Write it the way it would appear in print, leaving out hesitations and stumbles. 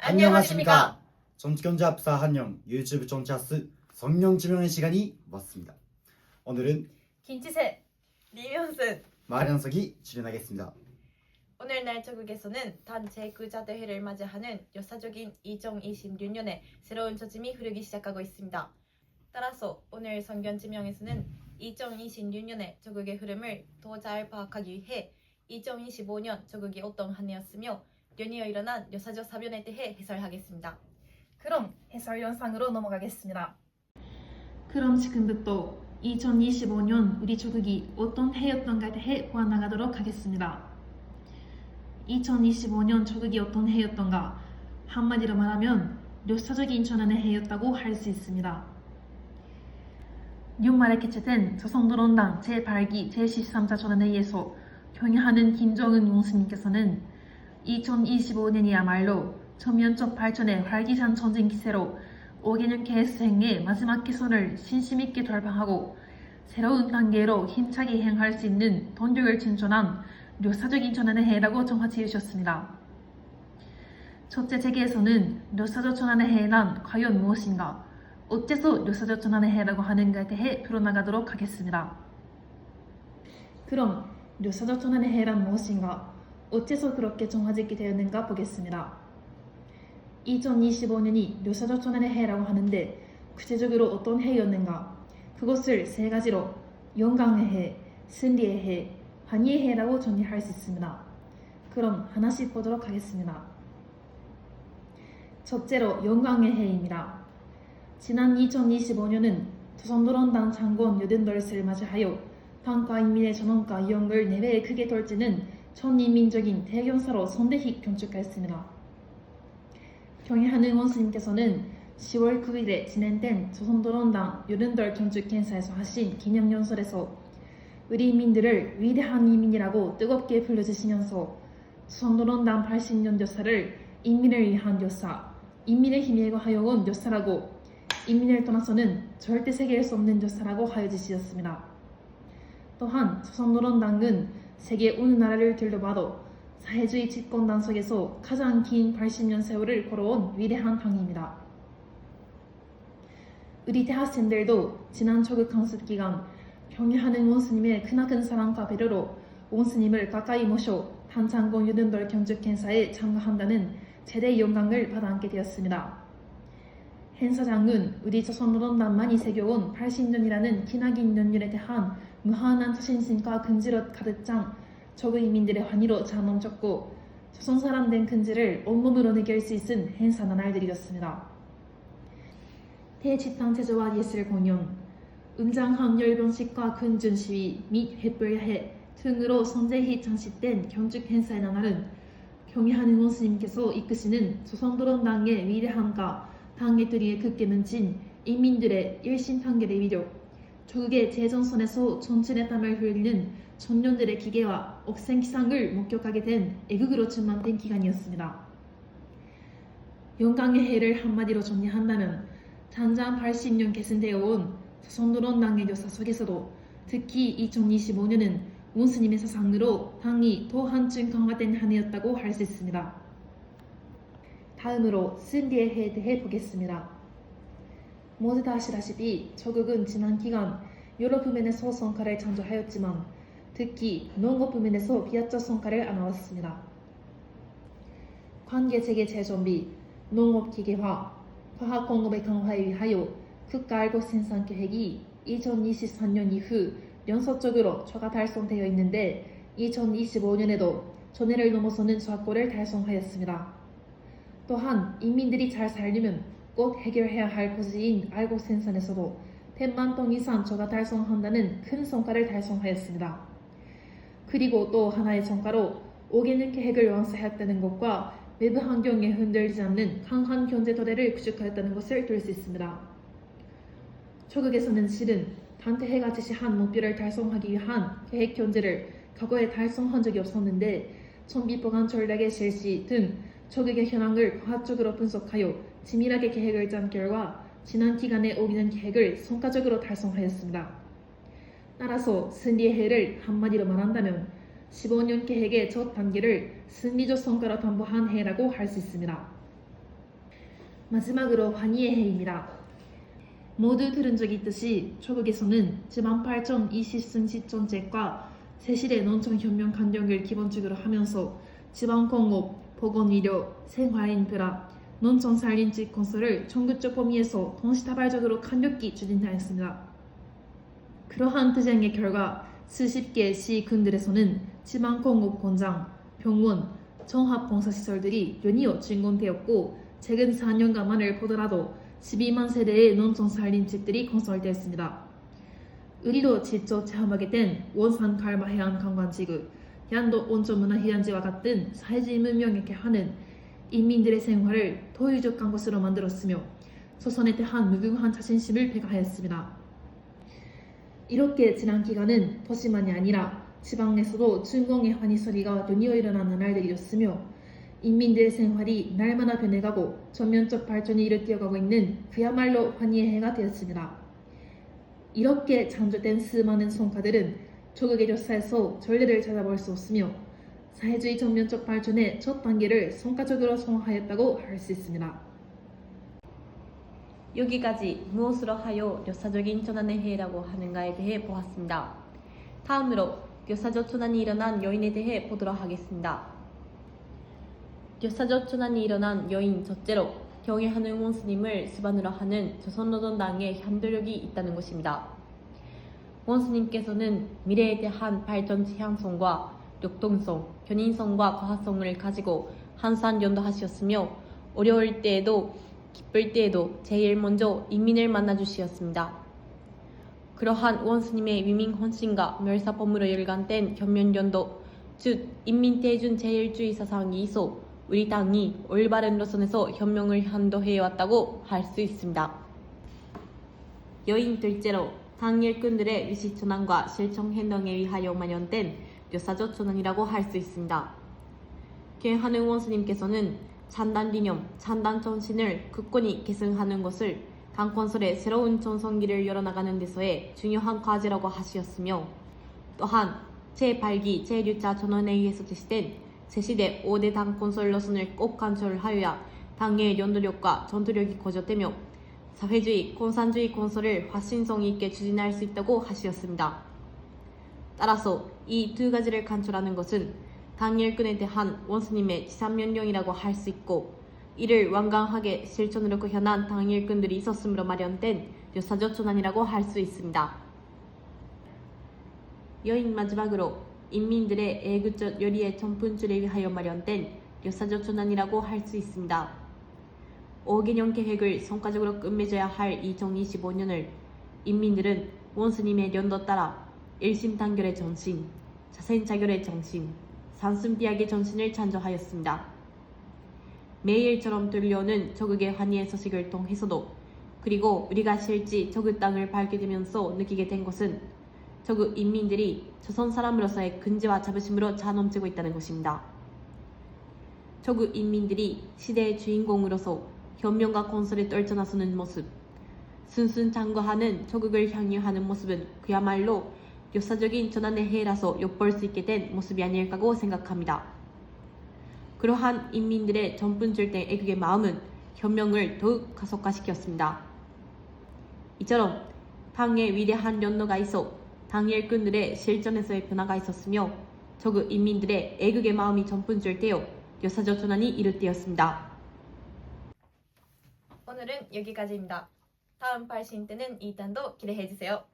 안녕하십니까. 정치경제합사 한영 유튜브 정치하스 성령지명의 시간이 왔습니다. 오늘은 김치세, 리명슨. 마량석이 출연하겠습니다. 오늘날 조국에서는 단체 구자대회를 맞이하는 역사적인 2026년에 새로운 조짐이 흐르기 시작하고 있습니다. 따라서 오늘 성견지명에서는 2026년의 조국의 흐름을 더 잘 파악하기 위해 2025년 조국이 어떤 한 해였으며 연이어 일어난 역사적 사변에 대해 해설하겠습니다. 그럼 해설 영상으로 넘어가겠습니다. 그럼 지금부터 2025년 우리 조국이 어떤 해였던가에 대해 보아나가도록 하겠습니다. 2025년 조국이 어떤 해였던가, 한마디로 말하면 역사적인 전환의 해였다고 할 수 있습니다. 6말에 개최된 조선노론당 제8기 제13차 전원회의에서 경의하는 김정은 용수님께서는 2025년이야말로 전면적 발전의 활기찬 전쟁 기세로 5개년 계획 수행의 마지막 개선을 신심있게 돌파하고 새로운 단계로 힘차게 행할 수 있는 동력을 진전한 역사적인 전환의 해라고 정화 지으셨습니다. 첫째 재계에서는 역사적 전환의 해란 과연 무엇인가, 어째서 역사적 전환의 해라고 하는가에 대해 풀어나가도록 하겠습니다. 그럼 역사적 전환의 해란 무엇인가, 어째서 그렇게 정화짓게 되었는가 보겠습니다. 2025년이 역사적 전환의 해라고 하는데 구체적으로 어떤 해였는가, 그것을 세 가지로 영광의 해, 승리의 해, 환희의 해라고 정리할 수 있습니다. 그럼 하나씩 보도록 하겠습니다. 첫째로 영광의 해입니다. 지난 2025년은 조선노론당 창건 88세를 맞이하여 당과 인민의 전원과 이용을 내외에 크게 돌지는 전인민적인 대경사로 선대히 경축하였습니다. 경의하는 원수님께서는 10월 9일에 진행된 조선노론당 88 경축 행사에서 하신 기념연설에서 우리 인민들을 위대한 인민이라고 뜨겁게 불러주시면서 조선노론당 80년 역사를 인민을 위한 역사, 인민의 힘에 의거하여온 역사라고, 인민을 떠나서는 절대 세계할 수 없는 역사라고 하여 주시었습니다. 또한 조선노론당은 세계 어느 나라를 들러봐도 사회주의 집권당 속에서 가장 긴 80년 세월을 걸어온 위대한 당입니다. 우리 대학생들도 지난 조국 강습 기간 경의하는 원수님의 크나큰 사랑과 배려로 원수님을 가까이 모셔 단창건 유든돌 경축 행사에 참가한다는 제대 영광을 받아안게 되었습니다. 행사장은 우리 조선노론당만이 새겨온 80년이라는 기나긴 연륜에 대한 무한한 자신심과 근지로 가득 찬 조국 인민들의 환희로 차 넘쳤고, 조선 사람 된 근지를 온몸으로 느낄 수 있은 행사 나날들이었습니다. 대집단 제조와 예술 공연, 웅장한 열병식과 근준 시위 및 횃불야해 등으로 선제히 장식된 경축 행사의 나날은 경의하는 원수님께서 이끄시는 조선노론당의 위대함과 당의 뿌리에 굳게 맺힌 인민들의 일심단결의 위력, 조국의 재정선에서 전진의 땀을 흘리는 청년들의 기계와 억센 기상을 목격하게 된 애국으로 충만된 기간이었습니다. 영광의 해를 한마디로 정리한다면 단장 80년 계승되어 온 조선노론당의 역사 속에서도 특히 2025년은 원수님의 사상으로 당이 더 한층 강화된 한 해였다고 할 수 있습니다. 다음으로 승리의 해에 대해 보겠습니다. 모두 다 아시다시피 조국은 지난 기간 여러 부면에서 성과를 창조하였지만 특히 농업 부면에서 비약적 성과를 안아왔습니다. 관계체계 재정비, 농업 기계화, 과학 공급의 강화에 위하여 국가알고 생산 계획이 2024년 이후 연속적으로 초과 달성되어 있는데 2025년에도 전해를 넘어서는 좌골을 달성하였습니다. 또한 인민들이 잘 살려면 꼭 해결해야 할 고지인 알고 생산에서도 100만 톤 이상 초과 달성한다는 큰 성과를 달성하였습니다. 그리고 또 하나의 성과로 5개년 계획을 완수하였다는 것과 외부 환경에 흔들리지 않는 강한 경제 토대를 구축하였다는 것을 들 수 있습니다. 조국에서는 실은 단태해가 제시한 목표를 달성하기 위한 계획 경제를 과거에 달성한 적이 없었는데 정비 보관 전략의 실시 등 조국의 현황을 과학적으로 분석하여 치밀하게 계획을 짠 결과 지난 기간의 5개년 계획을 성과적으로 달성하였습니다. 따라서 승리의 해를 한마디로 말한다면 15년 계획의 첫 단계를 승리적 성과로 담보한 해라고 할 수 있습니다. 마지막으로 환희의 해입니다. 모두 들은 적 있듯이 조국에서는 지방 8점 20승 시정책과 세실의 농촌협력 강령을 기본적으로 하면서 지방공업, 보건의료, 생활인프라, 농촌 산림지 건설을 전국적 범위에서 동시다발적으로 강력히 추진하였습니다. 그러한 투쟁의 결과 수십 개 시군들에서는 지방공업 공장, 병원, 종합봉사시설들이 연이어 준공되었고 최근 4년간만을 보더라도 12만 세대의 농촌 산림집들이 건설되었습니다. 우리도 직접 체험하게 된 원산 갈마 해안 관광지구, 양도 온천문화휴양지와 같은 사회주의 문명에 하는 인민들의 생활을 더 유족한 것으로 만들었으며 조선에 대한 무궁한 자신심을 배가하였습니다. 이렇게 지난 기간은 도시만이 아니라 지방에서도 중공의 환희소리가 연이어 일어나는 날들이었으며 인민들의 생활이 날마다 변해가고 전면적 발전이 이루어가고 있는 그야말로 환희의 해가 되었습니다. 이렇게 창조된 수많은 성과들은 조국의 역사에서 전례를 찾아볼 수 없으며 사회주의 전면적 발전의 첫 단계를 성과적으로 성공하였다고 할 수 있습니다. 여기까지 무엇으로 하여 역사적인 전환의 해라고 하는가에 대해 보았습니다. 다음으로 역사적 전환이 일어난 요인에 대해 보도록 하겠습니다. 역사적 전환이 일어난 요인 첫째로 경애하는 원스님을 수반으로 하는 조선노동당의 현도력이 있다는 것입니다. 원스님께서는 미래에 대한 발전 지향성과 역동성, 견인성과 과학성을 가지고 항상 연도하셨으며 어려울 때에도 기쁠 때에도 제일 먼저 인민을 만나주시었습니다. 그러한 원스님의 위민 헌신과 멸사범으로 열간된 현면연도, 즉 인민대중 제일주의 사상이 있어 우리 당이 올바른 노선에서 현명을 한도해왔다고 할 수 있습니다. 요인 둘째로 당 일꾼들의 위시 전환과 실천 행동에 의하여 마련된 역사적 전환이라고 할 수 있습니다. 경하는 원스님께서는 찬단 기념, 찬단 정신을 굳건히 계승하는 것을 당건설의 새로운 전성기를 열어나가는 데서의 중요한 과제라고 하시었으며 또한 제8기 제6차 전원에 의해서 제시된 새시대 5대 당건설 노선을 꼭 간철하여야 당의 연도력과 전투력이 거저되며 사회주의, 공산주의 건설을 확신성 있게 추진할 수 있다고 하시었습니다. 따라서 이 두 가지를 간철하는 것은 당 일꾼에 대한 원스님의 지삼연령이라고 할 수 있고 이를 완강하게 실천으로 구현한 당 일꾼들이 있었으므로 마련된 역사적 전환이라고 할 수 있습니다. 요인 마지막으로 인민들의 애국적 요리의 전분줄에 위하여 마련된 역사적 전환이라고 할 수 있습니다. 5개년 계획을 성과적으로 끝맺어야 할 2025년을 인민들은 원스님의 연도 따라 일심단결의 정신, 자생자결의 정신, 산순비약의 정신을 찬조하였습니다. 매일처럼 들려오는 조국의 환희의 소식을 통해서도 그리고 우리가 실지 조국 땅을 밟게 되면서 느끼게 된 것은 조국 인민들이 조선 사람으로서의 근지와 자부심으로 자넘치고 있다는 것입니다. 조국 인민들이 시대의 주인공으로서 현명과 건설에 떨쳐나서는 모습, 순순장구하는 조국을 향유하는 모습은 그야말로 역사적인 전환의 해라서 엿볼 수 있게 된 모습이 아닐까고 생각합니다. 그러한 인민들의 전분줄된 애국의 마음은 현명을 더욱 가속화시켰습니다. 이처럼 당의 위대한 연로가 있어 당 일꾼들의 실전에서의 변화가 있었으며 조국 인민들의 애국의 마음이 전분줄되어 역사적 전환이 이룰되었습니다. 오늘은 여기까지입니다. 다음 발신 때는 2탄도 기대해주세요.